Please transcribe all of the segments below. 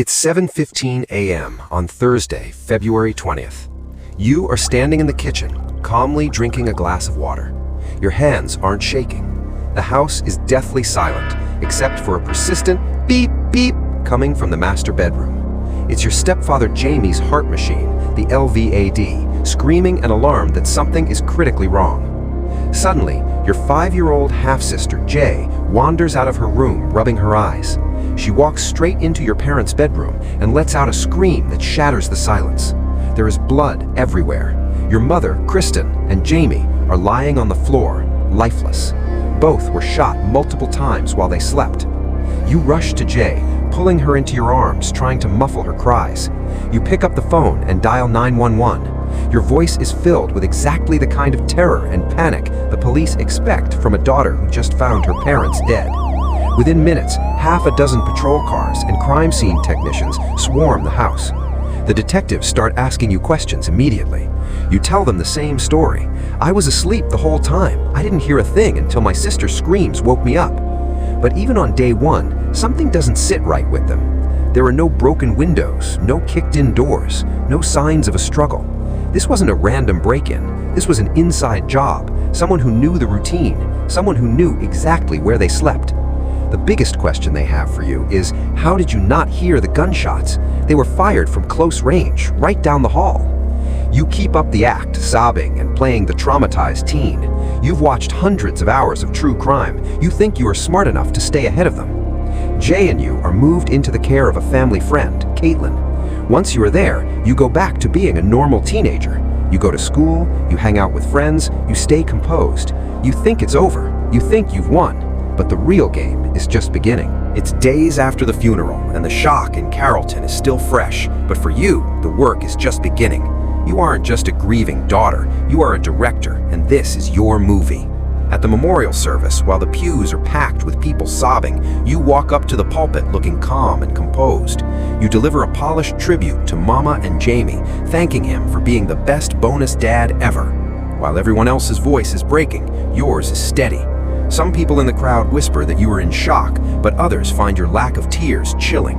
It's 7:15 a.m. on Thursday, February 20th. You are standing in the kitchen, calmly drinking a glass of water. Your hands aren't shaking. The house is deathly silent, except for a persistent beep beep coming from the master bedroom. It's your stepfather Jamie's heart machine, the LVAD, screaming an alarm that something is critically wrong. Suddenly, your 5-year-old half-sister Jay wanders out of her room, rubbing her eyes. She walks straight into your parents' bedroom and lets out a scream that shatters the silence. There is blood everywhere. Your mother, Kristen, and Jamie are lying on the floor, lifeless. Both were shot multiple times while they slept. You rush to Jay, pulling her into your arms, trying to muffle her cries. You pick up the phone and dial 911. Your voice is filled with exactly the kind of terror and panic the police expect from a daughter who just found her parents dead. Within minutes, half a dozen patrol cars and crime scene technicians swarm the house. The detectives start asking you questions immediately. You tell them the same story. I was asleep the whole time. I didn't hear a thing until my sister's screams woke me up. But even on day one, something doesn't sit right with them. There are no broken windows, no kicked-in doors, no signs of a struggle. This wasn't a random break-in. This was an inside job, someone who knew the routine, someone who knew exactly where they slept. The biggest question they have for you is, how did you not hear the gunshots? They were fired from close range, right down the hall. You keep up the act, sobbing and playing the traumatized teen. You've watched hundreds of hours of true crime. You think you are smart enough to stay ahead of them. Jay and you are moved into the care of a family friend, Caitlin. Once you are there, you go back to being a normal teenager. You go to school, you hang out with friends, you stay composed. You think it's over. You think you've won. But the real game is just beginning. It's days after the funeral, and the shock in Carrollton is still fresh. But for you, the work is just beginning. You aren't just a grieving daughter, you are a director, and this is your movie. At the memorial service, while the pews are packed with people sobbing, you walk up to the pulpit looking calm and composed. You deliver a polished tribute to Mama and Jamie, thanking him for being the best bonus dad ever. While everyone else's voice is breaking, yours is steady. Some people in the crowd whisper that you are in shock, but others find your lack of tears chilling.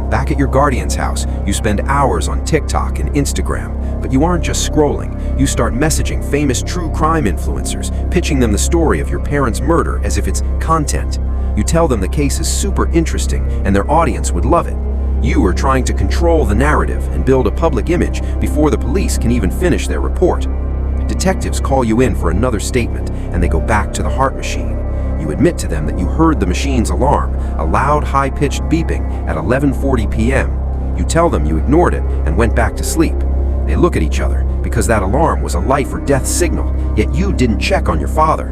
Back at your guardian's house, you spend hours on TikTok and Instagram, but you aren't just scrolling. You start messaging famous true crime influencers, pitching them the story of your parents' murder as if it's content. You tell them the case is super interesting and their audience would love it. You are trying to control the narrative and build a public image before the police can even finish their report. Detectives call you in for another statement, and they go back to the heart machine. You admit to them that you heard the machine's alarm, a loud, high-pitched beeping at 11:40 p.m. You tell them you ignored it and went back to sleep. They look at each other because that alarm was a life or death signal, yet you didn't check on your father.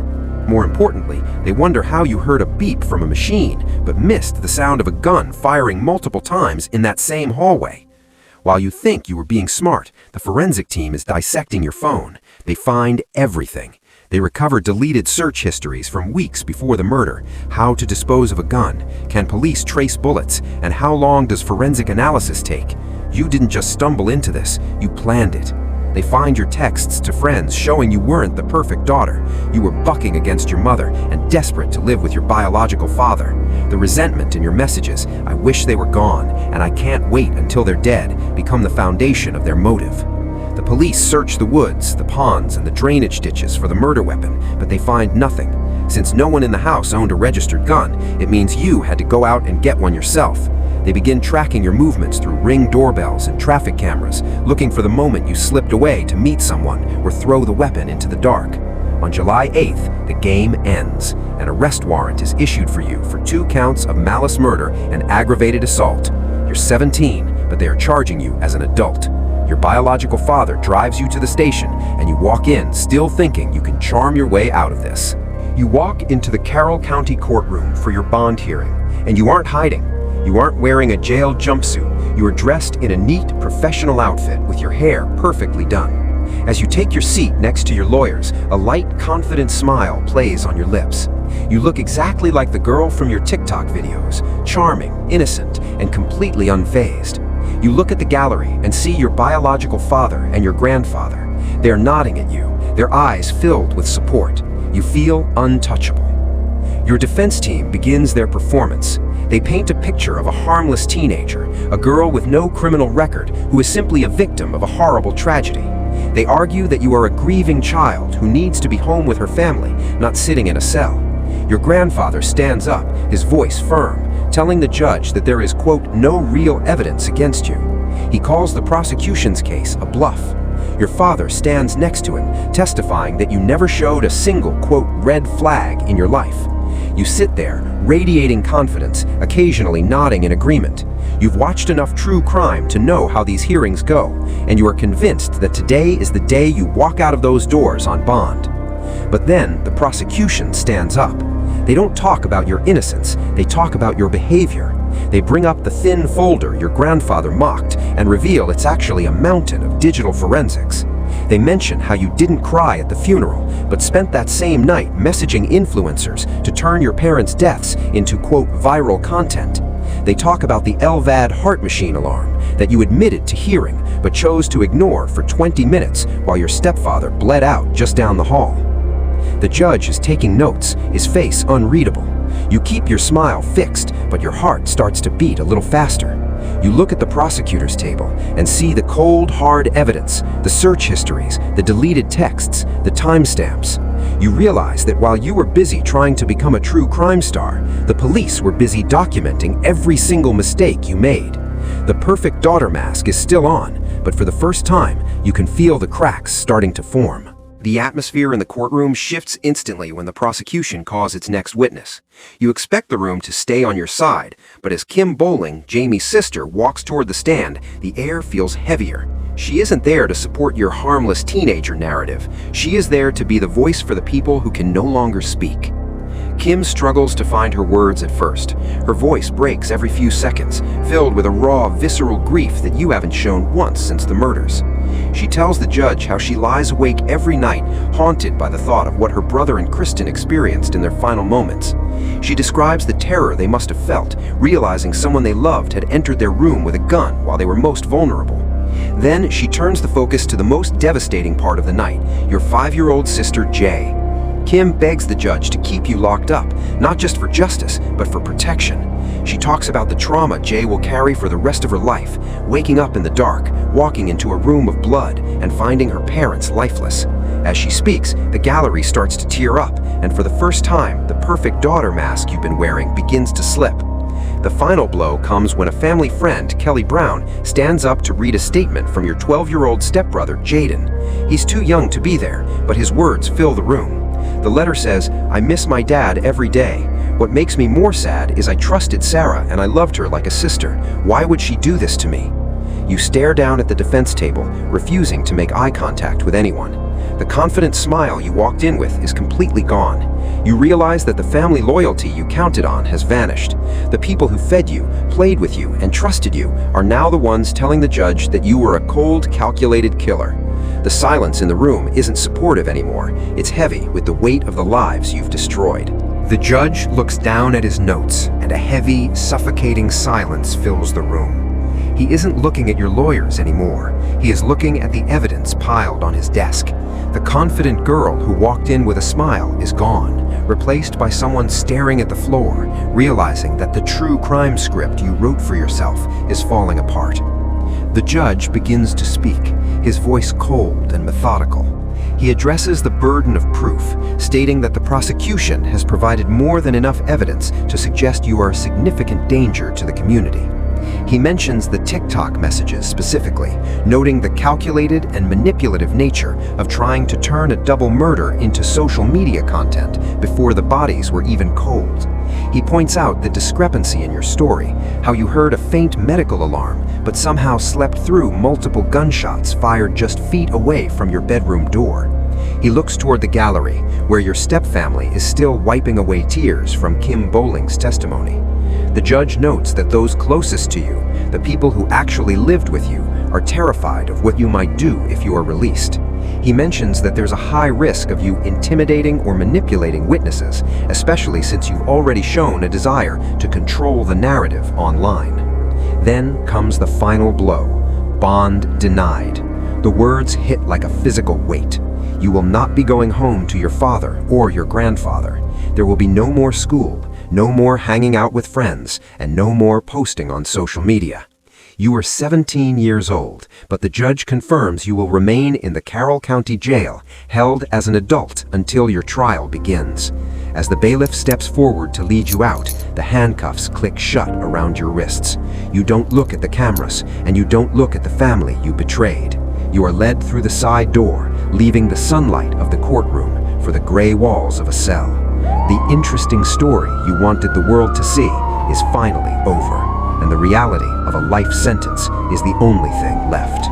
More importantly, they wonder how you heard a beep from a machine, but missed the sound of a gun firing multiple times in that same hallway. While you think you were being smart, the forensic team is dissecting your phone. They find everything. They recover deleted search histories from weeks before the murder, how to dispose of a gun, can police trace bullets, and how long does forensic analysis take? You didn't just stumble into this, you planned it. They find your texts to friends showing you weren't the perfect daughter. You were bucking against your mother and desperate to live with your biological father. The resentment in your messages, "I wish they were gone," and "I can't wait until they're dead," become the foundation of their motive. The police search the woods, the ponds, and the drainage ditches for the murder weapon, but they find nothing. Since no one in the house owned a registered gun, it means you had to go out and get one yourself. They begin tracking your movements through Ring doorbells and traffic cameras, looking for the moment you slipped away to meet someone or throw the weapon into the dark. On July 8th, the game ends. An arrest warrant is issued for you for 2 counts of malice murder and aggravated assault. You're 17, but they are charging you as an adult. Your biological father drives you to the station, and you walk in still thinking you can charm your way out of this. You walk into the Carroll County courtroom for your bond hearing, and you aren't hiding. You aren't wearing a jail jumpsuit. You are dressed in a neat, professional outfit with your hair perfectly done. As you take your seat next to your lawyers, a light, confident smile plays on your lips. You look exactly like the girl from your TikTok videos, charming, innocent, and completely unfazed. You look at the gallery and see your biological father and your grandfather. They are nodding at you, their eyes filled with support. You feel untouchable. Your defense team begins their performance. They paint a picture of a harmless teenager, a girl with no criminal record who is simply a victim of a horrible tragedy. They argue that you are a grieving child who needs to be home with her family, not sitting in a cell. Your grandfather stands up, his voice firm, telling the judge that there is, quote, no real evidence against you. He calls the prosecution's case a bluff. Your father stands next to him, testifying that you never showed a single, quote, red flag in your life. You sit there, radiating confidence, occasionally nodding in agreement. You've watched enough true crime to know how these hearings go, and you are convinced that today is the day you walk out of those doors on bond. But then the prosecution stands up. They don't talk about your innocence, they talk about your behavior. They bring up the thin folder your grandfather mocked and reveal it's actually a mountain of digital forensics. They mention how you didn't cry at the funeral, but spent that same night messaging influencers to turn your parents' deaths into, quote, viral content. They talk about the LVAD heart machine alarm that you admitted to hearing but chose to ignore for 20 minutes while your stepfather bled out just down the hall. The judge is taking notes, his face unreadable. You keep your smile fixed, but your heart starts to beat a little faster. You look at the prosecutor's table and see the cold, hard evidence, the search histories, the deleted texts, the timestamps. You realize that while you were busy trying to become a true crime star, the police were busy documenting every single mistake you made. The perfect daughter mask is still on, but for the first time, you can feel the cracks starting to form. The atmosphere in the courtroom shifts instantly when the prosecution calls its next witness. You expect the room to stay on your side, but as Kim Bowling, Jamie's sister, walks toward the stand, the air feels heavier. She isn't there to support your harmless teenager narrative. She is there to be the voice for the people who can no longer speak. Kim struggles to find her words at first. Her voice breaks every few seconds, filled with a raw, visceral grief that you haven't shown once since the murders. She tells the judge how she lies awake every night, haunted by the thought of what her brother and Kristen experienced in their final moments. She describes the terror they must have felt, realizing someone they loved had entered their room with a gun while they were most vulnerable. Then she turns the focus to the most devastating part of the night, your 5-year-old sister, Jay. Kim begs the judge to keep you locked up, not just for justice, but for protection. She talks about the trauma Jay will carry for the rest of her life, waking up in the dark, walking into a room of blood, and finding her parents lifeless. As she speaks, the gallery starts to tear up, and for the first time, the perfect daughter mask you've been wearing begins to slip. The final blow comes when a family friend, Kelly Brown, stands up to read a statement from your 12-year-old stepbrother, Jaden. He's too young to be there, but his words fill the room. The letter says, "I miss my dad every day. What makes me more sad is I trusted Sarah and I loved her like a sister. Why would she do this to me?" You stare down at the defense table, refusing to make eye contact with anyone. The confident smile you walked in with is completely gone. You realize that the family loyalty you counted on has vanished. The people who fed you, played with you, and trusted you are now the ones telling the judge that you were a cold, calculated killer. The silence in the room isn't supportive anymore. It's heavy with the weight of the lives you've destroyed. The judge looks down at his notes, and a heavy, suffocating silence fills the room. He isn't looking at your lawyers anymore. He is looking at the evidence piled on his desk. The confident girl who walked in with a smile is gone, replaced by someone staring at the floor, realizing that the true crime script you wrote for yourself is falling apart. The judge begins to speak, his voice cold and methodical. He addresses the burden of proof, stating that the prosecution has provided more than enough evidence to suggest you are a significant danger to the community. He mentions the TikTok messages specifically, noting the calculated and manipulative nature of trying to turn a double murder into social media content before the bodies were even cold. He points out the discrepancy in your story, how you heard a faint medical alarm but somehow slept through multiple gunshots fired just feet away from your bedroom door. He looks toward the gallery, where your stepfamily is still wiping away tears from Kim Bowling's testimony. The judge notes that those closest to you, the people who actually lived with you, are terrified of what you might do if you are released. He mentions that there's a high risk of you intimidating or manipulating witnesses, especially since you've already shown a desire to control the narrative online. Then comes the final blow. Bond denied. The words hit like a physical weight. You will not be going home to your father or your grandfather. There will be no more school, No more hanging out with friends, and no more posting on social media. You are 17 years old, but the judge confirms you will remain in the Carroll County Jail, held as an adult until your trial begins. As the bailiff steps forward to lead you out, the handcuffs click shut around your wrists. You don't look at the cameras, and you don't look at the family you betrayed. You are led through the side door, leaving the sunlight of the courtroom for the gray walls of a cell. The interesting story you wanted the world to see is finally over, and the reality of a life sentence is the only thing left.